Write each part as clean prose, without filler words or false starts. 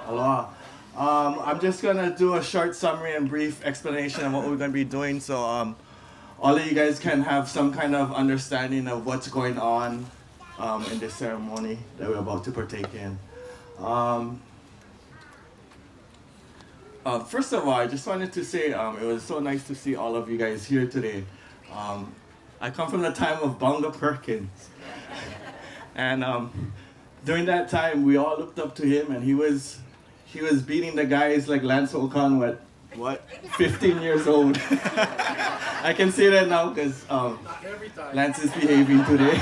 Aloha. I'm just gonna do a short summary and brief explanation of what we're gonna be doing, so all of you guys can have some kind of understanding of what's going on in this ceremony that we're about to partake in. Um, First of all, I just wanted to say it was so nice to see all of you guys here today. I come from the time of Bonga Perkins, and during that time, we all looked up to him, and he was beating the guys like Lance Okan, what, 15 years old. I can say that now because Lance is behaving today.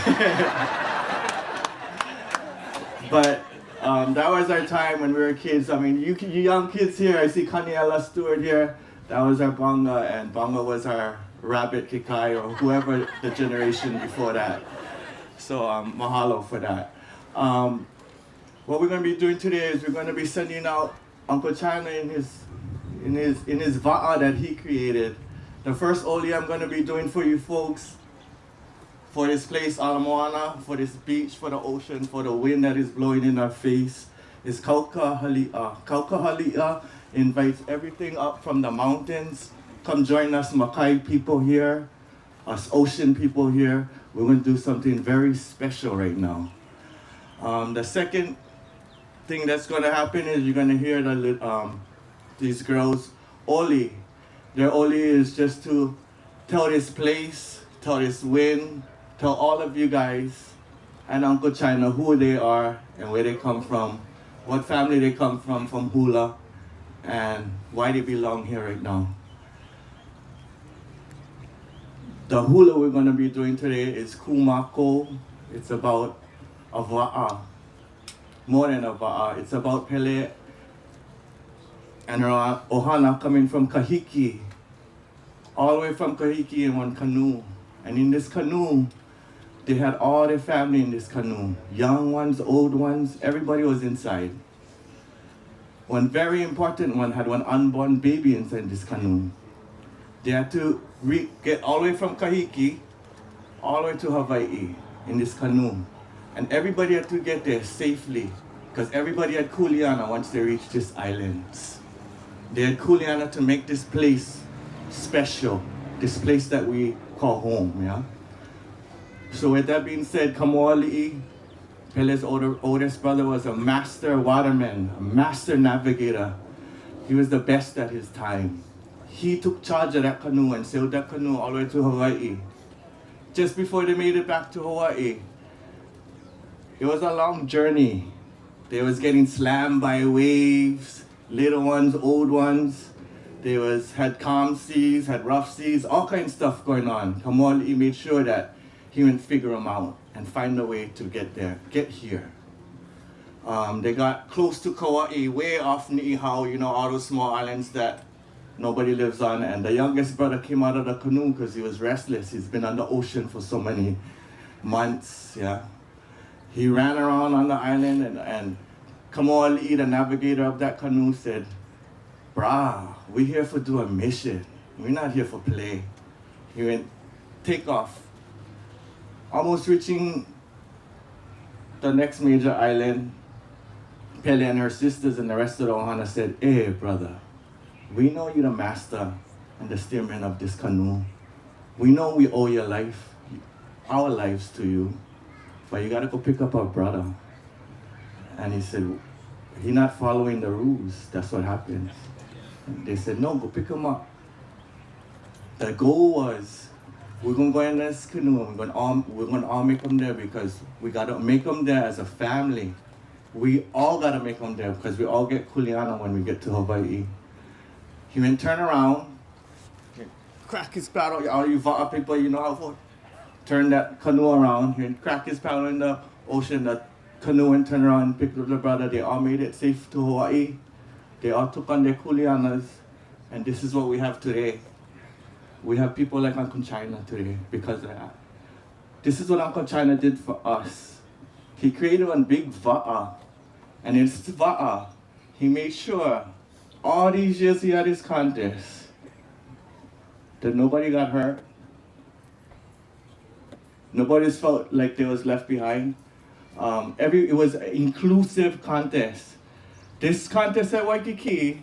But that was our time when we were kids. I mean, you young kids here, I see Kaniela Stewart here. That was our Bonga, and Bonga was our Rabbit Kikai, or whoever the generation before that. So mahalo for that. What we're going to be doing today is we're going to be sending out Uncle China in his va'a that he created. The first oli I'm going to be doing for you folks, for this place, Ala Moana, for this beach, for the ocean, for the wind that is blowing in our face, is Kauka Hali'a. Kauka Hali'a invites everything up from the mountains. Come join us Makai people here, us ocean people here. We're going to do something very special right now. The second thing that's going to happen is you're going to hear these girls oli. Their oli is just to tell this place, tell this wind, tell all of you guys and Uncle China who they are and where they come from, what family they come from Hula, and why they belong here right now. The hula we're going to be doing today is kumako. It's about a va'a, more than a va'a. It's about Pele and her ohana coming from Kahiki, all the way from Kahiki in one canoe. And in this canoe, they had all their family in this canoe. Young ones, old ones, everybody was inside. One very important one had one unborn baby inside this canoe. They had to get all the way from Kahiki, all the way to Hawaii in this canoe. And everybody had to get there safely, because everybody had kuleana once they reached this island. They had kuleana to make this place special, this place that we call home, yeah? So with that being said, Kamoali'i, Pele's oldest brother, was a master waterman, a master navigator. He was the best at his time. He took charge of that canoe and sailed that canoe all the way to Hawaii. Just before they made it back to Hawaii, it was a long journey. They was getting slammed by waves, little ones, old ones. They had calm seas, had rough seas, all kinds of stuff going on. Kamoali'i made sure that he would figure them out and find a way to get here. They got close to Kauai, way off Ni'ihau, you know, all those small islands that nobody lives on. And the youngest brother came out of the canoe because he was restless. He's been on the ocean for so many months, yeah. He ran around on the island, and Kamoali'i, the navigator of that canoe, said, "Brah, we're here for do a mission. We're not here for play." He went, take off. Almost reaching the next major island, Pele and her sisters and the rest of the ohana said, "Hey, brother, we know you're the master and the steerman of this canoe. We know we owe your life, our lives to you, but you gotta go pick up our brother." And he said, "He's not following the rules, that's what happens." And they said, "No, go pick him up." The goal was, we're gonna go in this canoe and we're gonna all make them there, because we gotta make them there as a family. We all gotta make them there because we all get kuleana when we get to Hawaii. He went turn around, crack his paddle. All you va'a people, you know how to turn that canoe around. He went crack his paddle in the ocean. The canoe went turn around and picked up the brother. They all made it safe to Hawaii. They all took on their kuleanas, and this is what we have today. We have people like Uncle China today because of that. This is what Uncle China did for us. He created one big va'a, and in this va'a, he made sure all these years he had his contest that nobody got hurt. Nobody's felt like they was left behind. It was an inclusive contest. This contest at Waikiki,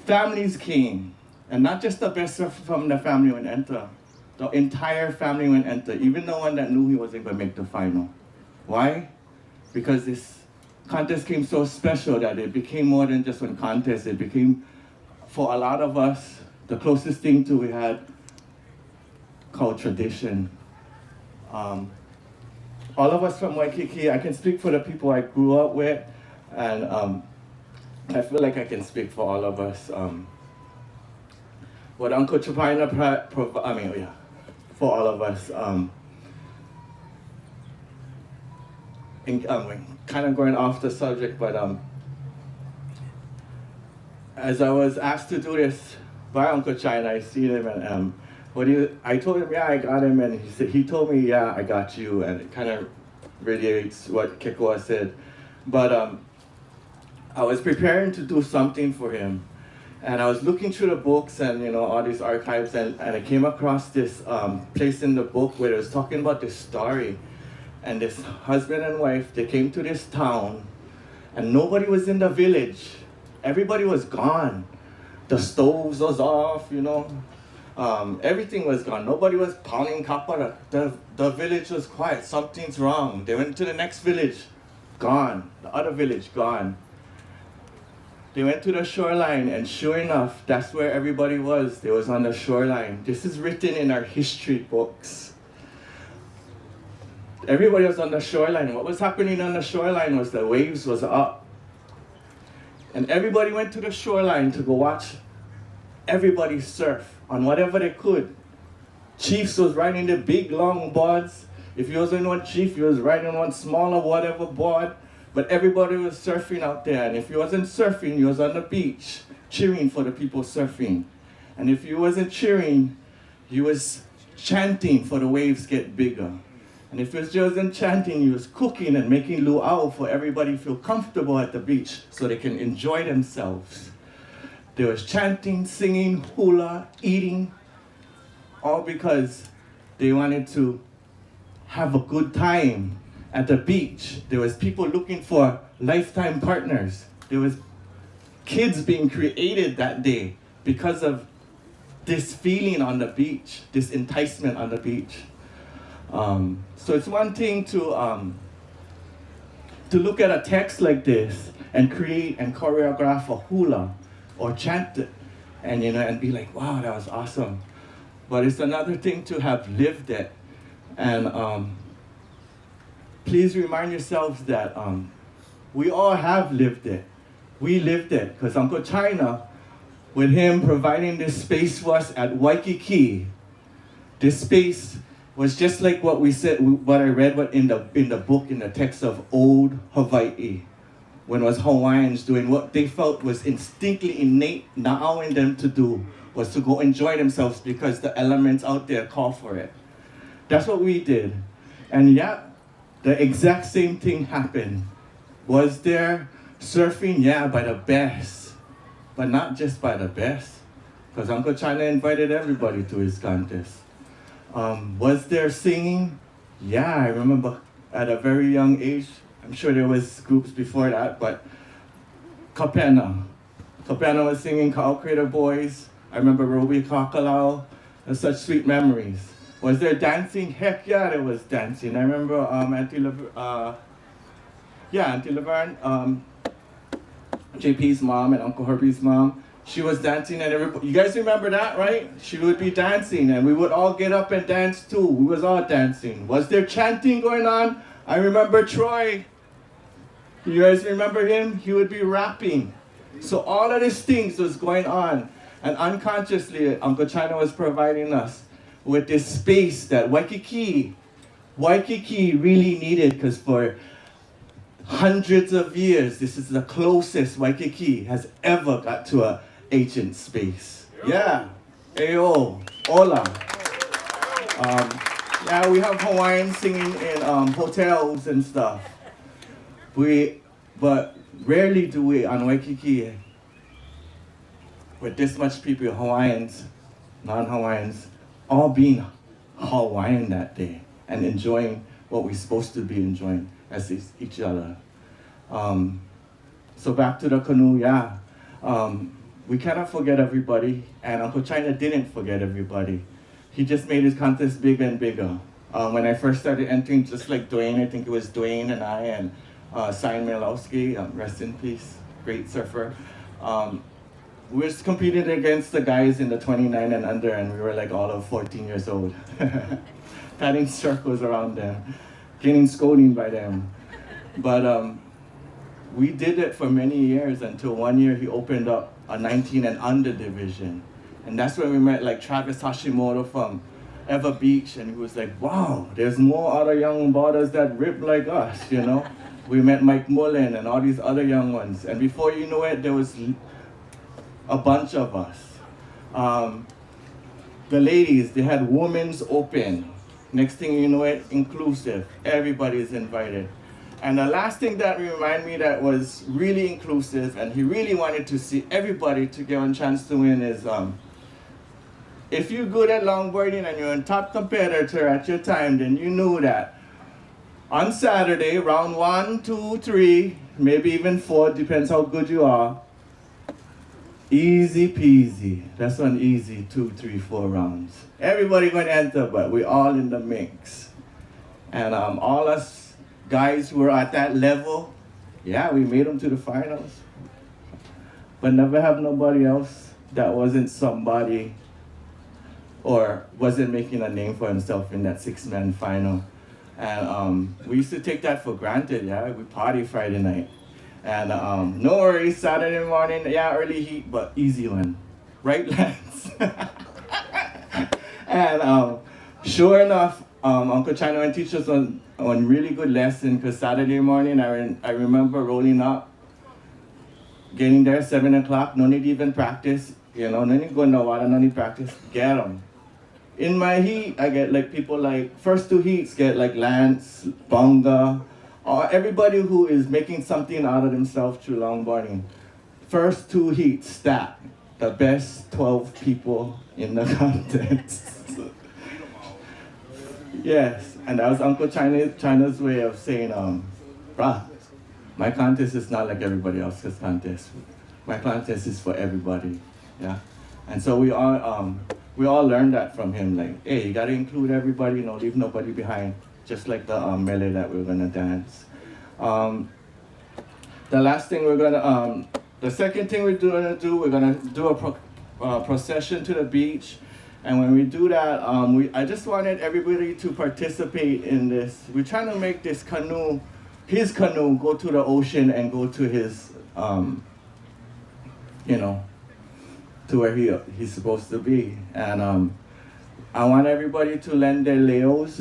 families came, and not just the best from the family went enter. The entire family went enter, even the one that knew he wasn't going to make the final. Why? Because this contest came so special that it became more than just one contest. It became, for a lot of us, the closest thing to we had called tradition. All of us from Waikiki, I can speak for the people I grew up with, and I feel like I can speak for all of us. What Uncle Chapina for all of us. Kind of going off the subject, but as I was asked to do this by Uncle China, I see him, and I told him, yeah, I got him, and he told me, yeah, I got you, and it kind of radiates what Kekoa said. But I was preparing to do something for him, and I was looking through the books and all these archives, and I came across this place in the book where it was talking about this story, and this husband and wife, they came to this town, and nobody was in the village. Everybody was gone. The stoves was off, everything was gone. Nobody was pounding kapara. The village was quiet. Something's wrong. They went to the next village, gone. The other village, gone. They went to the shoreline, and sure enough, that's where everybody was. They was on the shoreline. This is written in our history books. Everybody was on the shoreline. What was happening on the shoreline was the waves was up. And everybody went to the shoreline to go watch everybody surf on whatever they could. Chiefs was riding the big long boards. If you wasn't one chief, you was riding one smaller whatever board. But everybody was surfing out there. And if you wasn't surfing, you was on the beach cheering for the people surfing. And if you wasn't cheering, you was chanting for the waves get bigger. And if you wasn't chanting, you was cooking and making luau for everybody to feel comfortable at the beach so they can enjoy themselves. There was chanting, singing, hula, eating, all because they wanted to have a good time at the beach. There was people looking for lifetime partners. There was kids being created that day because of this feeling on the beach, this enticement on the beach. So it's one thing to look at a text like this and create and choreograph a hula or chant it and be like, wow, that was awesome. But it's another thing to have lived it. And please remind yourselves that we all have lived it. We lived it because Uncle China, with him providing this space for us at Waikiki, this space was just like what we said, what I read in the book, in the text of Old Hawaii, when it was Hawaiians doing what they felt was instinctively innate now in them to do, was to go enjoy themselves because the elements out there call for it. That's what we did. And yeah, the exact same thing happened. Was there surfing? Yeah, by the best. But not just by the best, because Uncle China invited everybody to his contest. Was there singing? Yeah, I remember at a very young age. I'm sure there was groups before that, but Kapena was singing Ka'au Crater Boys. I remember Roby Kakalau. There's such sweet memories. Was there dancing? Heck yeah, there was dancing. I remember Auntie Laverne, JP's mom and Uncle Herbie's mom. She was dancing and everybody, you guys remember that, right? She would be dancing and we would all get up and dance too. We was all dancing. Was there chanting going on? I remember Troy. You guys remember him? He would be rapping. So all of these things was going on. And unconsciously, Uncle China was providing us with this space that Waikiki really needed, because for hundreds of years, this is the closest Waikiki has ever got to a ancient space. Yeah. Ayo. Hola. Yeah, we have Hawaiians singing in hotels and stuff. But rarely do we on Waikiki, with this much people, Hawaiians, non-Hawaiians, all being Hawaiian that day and enjoying what we're supposed to be enjoying as each other. So back to the canoe, yeah. We cannot forget everybody, and Uncle China didn't forget everybody. He just made his contest bigger and bigger. When I first started entering, just like Dwayne, I think it was Dwayne and I, and Sign Milowski, rest in peace, great surfer. We were competing against the guys in the 29 and under, and we were like all of 14 years old. Padding circles around them, getting scolding by them. But we did it for many years until one year he opened up a 19 and under division. And that's when we met like Travis Hashimoto from Ever Beach, and he was like, wow, there's more other young boarders that rip like us, you know? We met Mike Mullen and all these other young ones. And before you know it, there was a bunch of us. The ladies, they had women's open. Next thing you know it, inclusive. Everybody is invited. And the last thing that reminded me that was really inclusive, and he really wanted to see everybody to get a chance to win is, if you're good at longboarding and you're a top competitor at your time, then you know that on Saturday, round 1, 2, 3, maybe even 4, depends how good you are, easy peasy. That's an easy 2, 3, 4 rounds. Everybody gonna enter, but we're all in the mix. And all us guys who were at that level, yeah, we made them to the finals. But never have nobody else that wasn't somebody or wasn't making a name for himself in that 6-man final. And we used to take that for granted, yeah? We party Friday night. And no worries, Saturday morning, yeah, early heat, but easy one. Right, Lance? And sure enough, Uncle China went teach us on really good lesson, because Saturday morning, I remember rolling up, getting there 7 o'clock, no need to even practice, you know, no need to go in the water, no need practice, get them. In my heat, I get like people like, first 2 heats get like Lance, Bonga, or everybody who is making something out of themselves through longboarding. First 2 heats stack, the best 12 people in the contest. Yes, and that was Uncle China's way of saying, bruh, my contest is not like everybody else's contest. My contest is for everybody, yeah? And so we all learned that from him, like, hey, you gotta include everybody, you know, leave nobody behind, just like the melee that we're gonna dance. The last thing we're gonna, the second thing we're gonna do a procession to the beach. And when we do that, I just wanted everybody to participate in this. We're trying to make this canoe, his canoe, go to the ocean and go to his, you know, to where he's supposed to be. And I want everybody to lend their leos,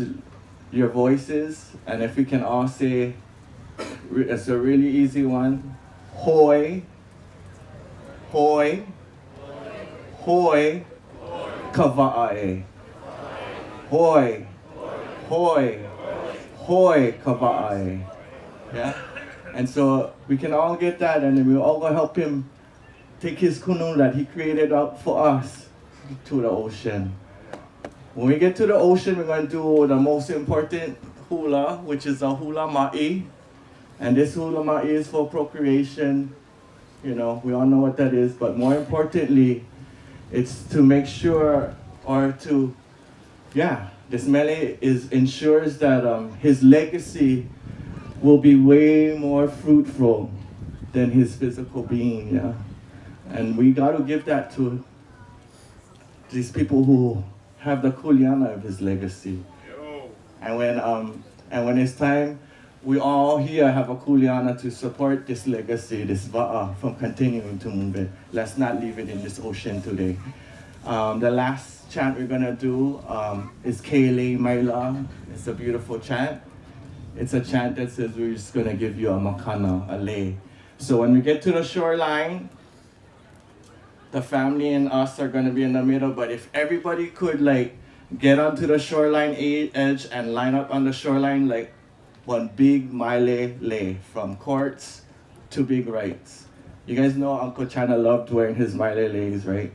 your voices, and if we can all say, it's a really easy one, hoi, hoi, hoi, kava'ae. Hoi, hoi, hoi, kava'ae. Yeah? And so we can all get that, and then we'll all go help him take his canoe that he created out for us to the ocean. When we get to the ocean, we're going to do the most important hula, which is a hula ma'i. And this hula ma'i is for procreation. You know, we all know what that is, but more importantly, it's to make sure, or to, yeah, this mele ensures that his legacy will be way more fruitful than his physical being, yeah? And we got to give that to these people who have the kuleana of his legacy. And when it's time, we all here have a kuleana to support this legacy, this va'a, from continuing to move it. Let's not leave it in this ocean today. The last chant we're gonna do is Kele Maila. It's a beautiful chant. It's a chant that says we're just gonna give you a makana, a lei. So when we get to the shoreline, the family and us are gonna be in the middle, but if everybody could like get onto the shoreline edge and line up on the shoreline like one big maile lei from courts to big rights. You guys know Uncle China loved wearing his maile leis, right?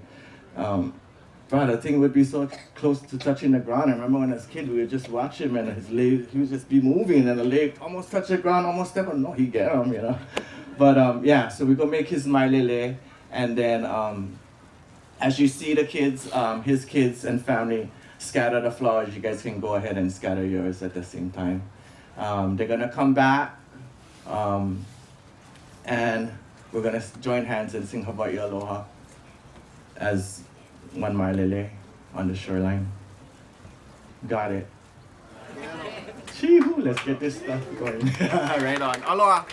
Bro, the thing would be so close to touching the ground. I remember when I was a kid, we would just watch him and his leg, he would just be moving and the leg almost touch the ground, almost step on, no, he get him, you know? But yeah, so we're gonna make his mailele, and then as you see the kids, his kids and family scatter the flowers, you guys can go ahead and scatter yours at the same time. They're gonna come back, and we're gonna join hands and sing Hawaii Aloha as one mailele on the shoreline. Got it. Chee-hoo, let's get this stuff going. Right on. Aloha.